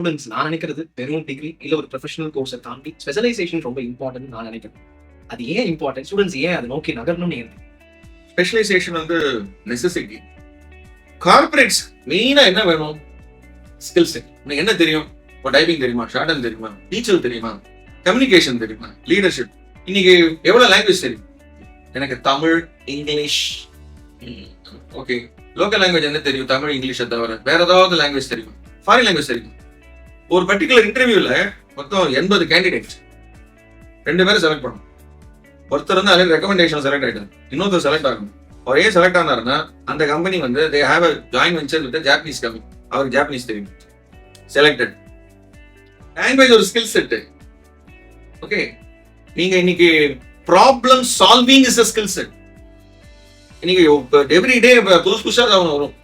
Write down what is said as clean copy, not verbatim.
Students நான் நினைக்கிறது வெறும் டிகிரி இல்ல ஒரு ப்ரொஃபஷனல் கோர்ஸை தாண்டி ஸ்பெஷலைசேஷன் ரொம்ப இம்பார்ட்டன்ட் நான் நினைக்கிறேன். அது ஏன் இம்பார்ட்டன்ட், ஸ்டூடெண்ட்ஸ் ஏன் அதை நோக்கி நகரணும்னு ஏன்? ஸ்பெஷலைசேஷன் வந்து நெசசிட்டி. கார்பரேட்ஸ் மெயினா என்ன வேணும்? Skill set. உனக்கு என்ன தெரியும்? இப்போ டைப்பிங் தெரியுமா, ஷார்ட் ஹேண்ட் தெரியுமா, டீச்சர் தெரியுமா, கம்யூனிகேஷன் தெரியுமா, லீடர்ஷிப். இன்னைக்கு எவ்வளவு லாங்குவேஜ் தெரியும்? எனக்கு Tamil, English, okay. Local language என்ன தெரியும்? தமிழ், இங்கிலீஷை தவிர வேற ஏதாவது லாங்குவேஜ் தெரியும்? ஃபாரின் லாங்குவேஜ் தெரியும்? ஒரு பர்டிகுலர் இன்டர்வியூல மொத்தம் 80 கேண்டிடேட்ஸ், 2 பேரும் செலக்ட் பண்ணும். ஒருத்தர் வந்து அதில் ரெக்கமெண்டேஷன் செலக்ட் ஆயிட்டார், இன்னொருத்தர் செலக்ட் ஆகணும். அவர் ஏன் செலக்ட் ஆனாருன்னா அந்த கம்பெனி வந்து they have a joint venture with Japanese company. அவருக்கு ஜாப்பனீஸ் தெரியும். செலக்டட். லாங்குவேஜ் ஒரு ஸ்கில் செட். ஓகே, நீங்க இன்னைக்கு problem solving is a skill set. இன்னைக்கு எவ்ரி டே புதுசா வரும்.